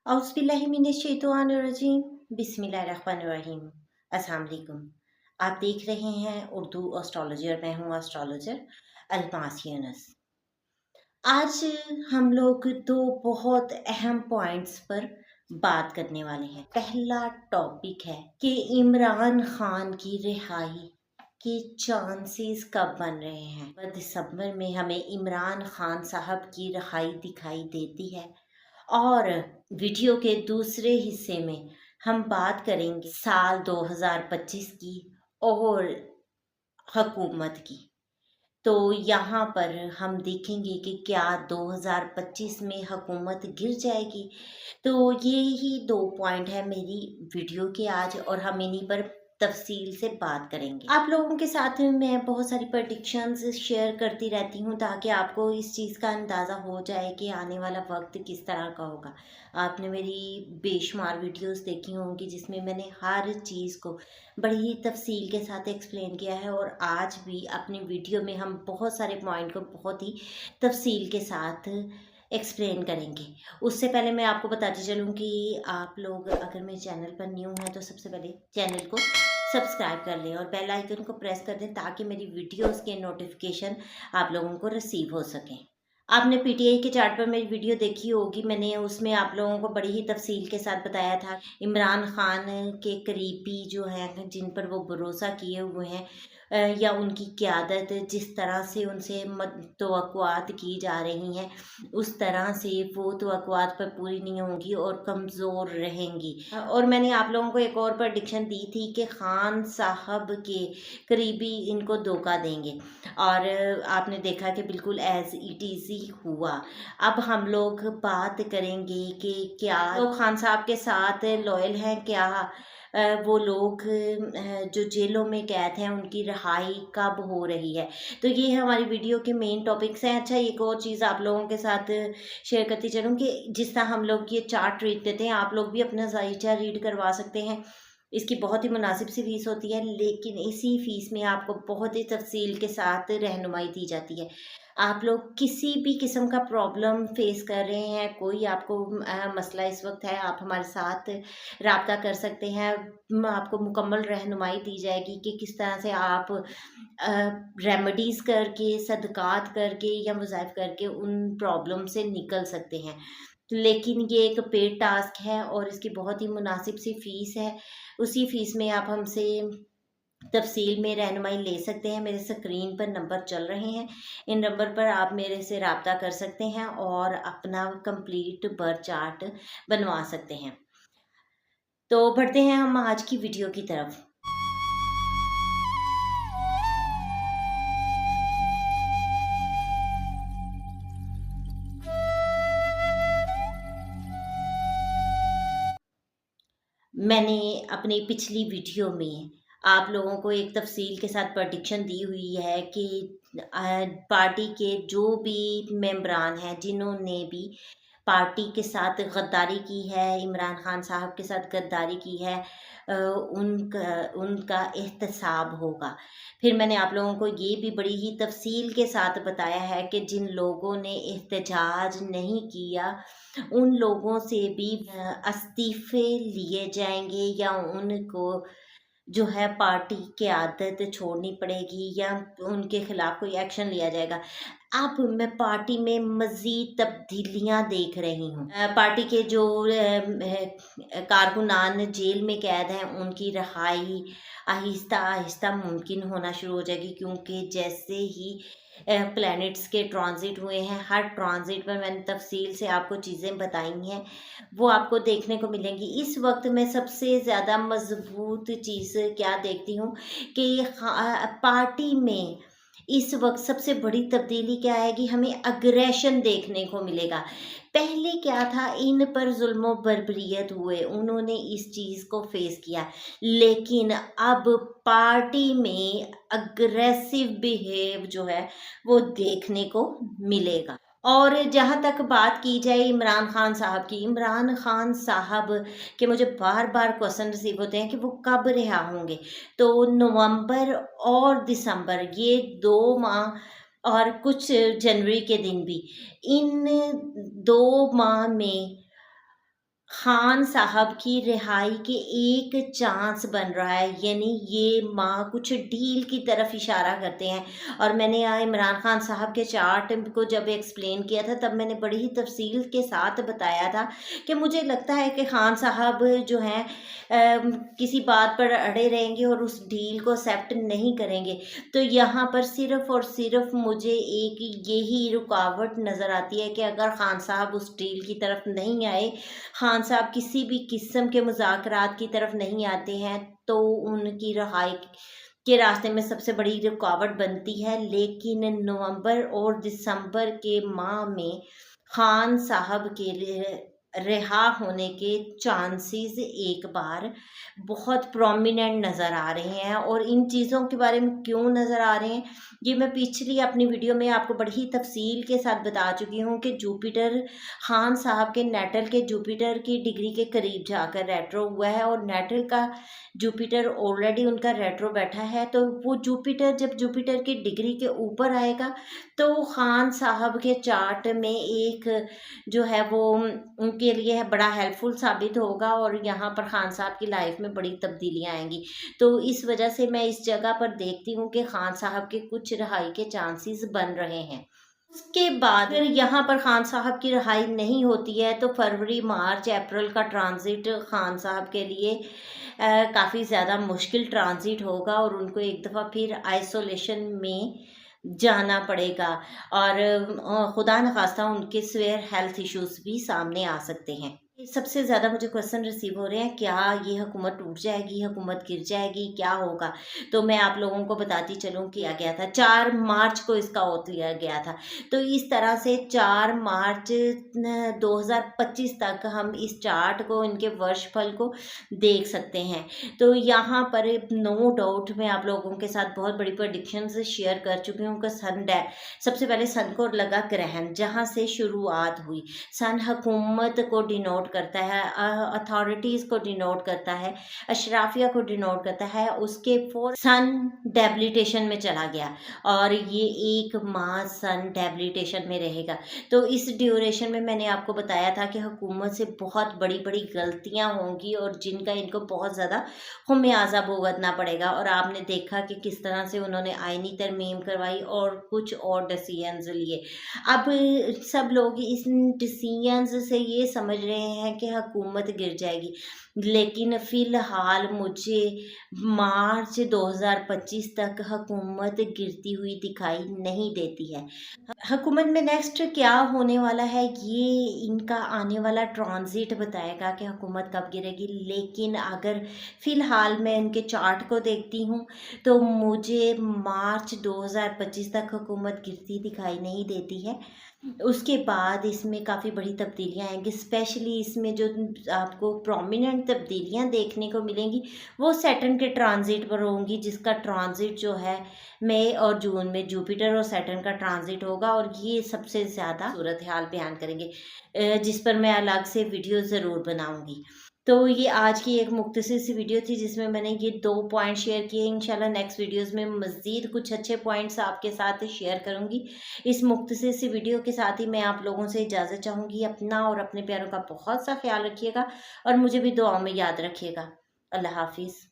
औज़ुबिल्लाहिमिनश्शैतानिर्रजीम बिस्मिल्लाहिर्रहमानिर्रहीम। अस्सलाम वालेकुम। आप देख रहे हैं उर्दू एस्ट्रोलॉजी और मैं हूँ एस्ट्रोलॉजर अल्मास यूनुस। आज हम लोग दो बहुत अहम पॉइंट्स पर बात करने वाले हैं। पहला टॉपिक है कि इमरान खान की रिहाई के चांसेस कब बन रहे हैं। दिसंबर में हमें इमरान खान साहब की रिहाई दिखाई देती है और वीडियो के दूसरे हिस्से में हम बात करेंगे साल 2025 की और हुकूमत की। तो यहाँ पर हम देखेंगे कि क्या 2025 में हुकूमत गिर जाएगी। तो ये ही दो पॉइंट है मेरी वीडियो के आज और हम इन्हीं पर तफसील से बात करेंगे। आप लोगों के साथ में मैं बहुत सारी प्रडिक्शंस शेयर करती रहती हूँ ताकि आपको इस चीज़ का अंदाज़ा हो जाए कि आने वाला वक्त किस तरह का होगा। आपने मेरी बेशुमार वीडियोस देखी होंगी जिसमें मैंने हर चीज़ को बड़ी ही तफसील के साथ एक्सप्लेन किया है और आज भी अपनी वीडियो में हम बहुत सारे पॉइंट को बहुत ही तफसील के साथ एक्सप्लेन करेंगे। उससे पहले मैं आपको बताती चलूँ कि आप लोग अगर मेरे चैनल पर न्यू हैं तो सबसे पहले चैनल को सब्सक्राइब कर लें और बेल आइकन को प्रेस कर दें ताकि मेरी वीडियोस के नोटिफिकेशन आप लोगों को रिसीव हो सकें। आपने पीटीआई के चार्ट पर मेरी वीडियो देखी होगी, मैंने उसमें आप लोगों को बड़ी ही तफसील के साथ बताया था इमरान खान के करीबी जो हैं जिन पर वो भरोसा किए हुए हैं या उनकी क़यादत जिस तरह से उनसे तवक्कुआत की जा रही हैं उस तरह से वो तवक्कुआत पर पूरी नहीं होंगी और कमज़ोर रहेंगी। और मैंने आप लोगों को एक और प्रडिक्शन दी थी कि खान साहब के करीबी इनको धोखा देंगे और आपने देखा कि बिल्कुल एज इट इज़ ही हुआ। अब हम लोग बात करेंगे कि क्या लोग खान साहब के साथ लॉयल हैं, क्या वो लोग जो जेलों में कैद हैं उनकी रिहाई कब हो रही है। तो ये हमारी वीडियो के मेन टॉपिक्स हैं। अच्छा, एक और चीज़ आप लोगों के साथ शेयर करती चलूँ कि जिस तरह हम लोग ये चार्ट रीड देते हैं आप लोग भी अपना जायचा रीड करवा सकते हैं। इसकी बहुत ही मुनासिब सी फ़ीस होती है लेकिन इसी फ़ीस में आपको बहुत ही तफसील के साथ रहनुमाई दी जाती है। आप लोग किसी भी किस्म का प्रॉब्लम फेस कर रहे हैं, कोई आपको मसला इस वक्त है, आप हमारे साथ राब्ता कर सकते हैं। आपको मुकम्मल रहनुमाई दी जाएगी कि किस तरह से आप रेमेडीज़ करके, सदक़ात करके या वज़ाइफ करके उन प्रॉब्लम से निकल सकते हैं। लेकिन ये एक पेड टास्क है और इसकी बहुत ही मुनासिब सी फ़ीस है। उसी फ़ीस में आप हमसे तफसील में रहनुमाई ले सकते हैं। मेरे स्क्रीन पर नंबर चल रहे हैं, इन नंबर पर आप मेरे से राब्ता कर सकते हैं और अपना कंप्लीट बर्थ चार्ट बनवा सकते हैं। तो बढ़ते हैं हम आज की वीडियो की तरफ। मैंने अपनी पिछली वीडियो में आप लोगों को एक तफसील के साथ प्रडिक्शन दी हुई है कि पार्टी के जो भी मेंबरान हैं जिन्होंने भी पार्टी के साथ गद्दारी की है, इमरान खान साहब के साथ गद्दारी की है, उनका एहतसाब होगा। फिर मैंने आप लोगों को ये भी बड़ी ही तफसील के साथ बताया है कि जिन लोगों ने एहतजाज नहीं किया उन लोगों से भी इस्तीफ़े लिए जाएंगे या उनको जो है पार्टी की आदत छोड़नी पड़ेगी या उनके खिलाफ कोई एक्शन लिया जाएगा। अब मैं पार्टी में मज़ीद तब्दीलियां देख रही हूँ। पार्टी के जो कारकुनान जेल में कैद हैं उनकी रिहाई आहिस्ता आहिस्ता मुमकिन होना शुरू हो जाएगी क्योंकि जैसे ही प्लैनेट्स के ट्रांजिट हुए हैं, हर ट्रांजिट पर मैंने तफसील से आपको चीज़ें बताई हैं, वो आपको देखने को मिलेंगी। इस वक्त मैं सबसे ज़्यादा मज़बूत चीज़ क्या देखती हूँ कि पार्टी में इस वक्त सबसे बड़ी तब्दीली क्या आएगी, हमें अग्रेशन देखने को मिलेगा। पहले क्या था, इन पर जुल्म बर्बरियत हुए, उन्होंने इस चीज़ को फेस किया, लेकिन अब पार्टी में अग्रेसिव बिहेव जो है वो देखने को मिलेगा। और जहाँ तक बात की जाए इमरान खान साहब की, इमरान खान साहब के मुझे बार बार क्वेश्चन रिसीव होते हैं कि वो कब रिहा होंगे। तो नवंबर और दिसंबर ये 2 माह और कुछ जनवरी के दिन भी, इन 2 माह में खान साहब की रिहाई के एक चांस बन रहा है, यानी ये माँ कुछ डील की तरफ इशारा करते हैं। और मैंने यहाँ इमरान खान साहब के चार्ट को जब एक्सप्लेन किया था तब मैंने बड़ी ही तफसील के साथ बताया था कि मुझे लगता है कि खान साहब जो हैं किसी बात पर अड़े रहेंगे और उस डील को एक्सेप्ट नहीं करेंगे। तो यहाँ पर सिर्फ़ और सिर्फ मुझे एक यही रुकावट नज़र आती है कि अगर खान साहब उस डील की तरफ नहीं आए, खान साहब किसी भी किस्म के मुज़ाकरात की तरफ नहीं आते हैं, तो उनकी रहाई के रास्ते में सबसे बड़ी रुकावट बनती है। लेकिन नवंबर और दिसंबर के माह में खान साहब के लिए रिहा होने के चांसेस एक बार बहुत प्रोमिनेंट नज़र आ रहे हैं। और इन चीज़ों के बारे में क्यों नज़र आ रहे हैं, ये मैं पिछली अपनी वीडियो में आपको बड़ी ही तफसील के साथ बता चुकी हूँ कि जुपिटर खान साहब के नेटल के जुपिटर की डिग्री के करीब जाकर रेट्रो हुआ है, और नेटल का जुपिटर ऑलरेडी उनका रेट्रो बैठा है। तो वो जुपिटर जब जुपिटर की डिग्री के ऊपर आएगा तो खान साहब के चार्ट में एक जो है वो उनके लिए बड़ा हेल्पफुल साबित होगा, और यहाँ पर खान साहब की लाइफ में बड़ी तब्दीलियाँ आएंगी। तो इस वजह से मैं इस जगह पर देखती हूँ कि खान साहब के कुछ रिहाई के चांसेस बन रहे हैं। उसके बाद फिर यहाँ पर खान साहब की रिहाई नहीं होती है तो फरवरी मार्च अप्रैल का ट्रांजिट खान साहब के लिए काफ़ी ज़्यादा मुश्किल ट्रांजिट होगा, और उनको एक दफ़ा फिर आइसोलेशन में जाना पड़ेगा। और खुदा न खास्ता उनके सिवियर हेल्थ इश्यूज भी सामने आ सकते हैं। सबसे ज़्यादा मुझे क्वेश्चन रिसीव हो रहे हैं, क्या ये हुकूमत टूट जाएगी, हुकूमत गिर जाएगी, क्या होगा? तो मैं आप लोगों को बताती चलूँ किया गया था 4 मार्च को इसका ओथ लिया गया था। तो इस तरह से 4 मार्च 2025 तक हम इस चार्ट को, इनके वर्षफल को देख सकते हैं। तो यहाँ पर नो डाउट मैं आप लोगों के साथ बहुत बड़ी प्रेडिक्शंस शेयर कर चुकी हूँ कि सबसे पहले सन को लगा ग्रहण, जहाँ से शुरुआत हुई। सन हुकूमत को डिनोट करता है, अथॉरिटीज़ को डिनोट करता है, अशराफिया को डिनोट करता है। उसके फोर सन डेबिलिटेशन में चला गया, और ये एक माह सन डेबिलिटेशन में रहेगा। तो इस ड्यूरेशन में मैंने आपको बताया था कि हुकूमत से बहुत बड़ी बड़ी गलतियां होंगी, और जिनका इनको बहुत ज़्यादा खुमियाजा भुगतना पड़ेगा। और आपने देखा कि किस तरह से उन्होंने आईनी तरमीम करवाई और कुछ और डिसीजंस लिए। अब सब लोग इस डिसीजंस से ये समझ रहे हैं कि हुकूमत गिर जाएगी, लेकिन फ़िलहाल मुझे मार्च 2025 तक हुकूमत गिरती हुई दिखाई नहीं देती है। हुकूमत में नेक्स्ट क्या होने वाला है ये इनका आने वाला ट्रांजिट बताएगा कि हुकूमत कब गिरेगी। लेकिन अगर फ़िलहाल मैं इनके चार्ट को देखती हूँ तो मुझे मार्च 2025 तक हुकूमत गिरती दिखाई नहीं देती है। उसके बाद इसमें काफ़ी बड़ी तब्दीलियाँ आएंगी, स्पेशली इसमें जो आपको प्रोमिनेंट तब्दीलियाँ देखने को मिलेंगी वो सैटर्न के ट्रांजिट पर होंगी, जिसका ट्रांजिट जो है मई और जून में जुपिटर और सैटर्न का ट्रांजिट होगा, और ये सबसे ज़्यादा सूरत हाल बयान करेंगे, जिस पर मैं अलग से वीडियो ज़रूर बनाऊँगी। तो ये आज की एक मुख्तसर सी वीडियो थी जिसमें मैंने ये 2 पॉइंट शेयर किए। इंशाल्लाह नेक्स्ट वीडियोस में मज़ीद कुछ अच्छे पॉइंट्स आपके साथ शेयर करूँगी। इस मुख्तसर सी वीडियो के साथ ही मैं आप लोगों से इजाज़त चाहूँगी। अपना और अपने प्यारों का बहुत सा ख्याल रखिएगा, और मुझे भी दुआओं में याद रखिएगा। अल्लाह हाफिज़।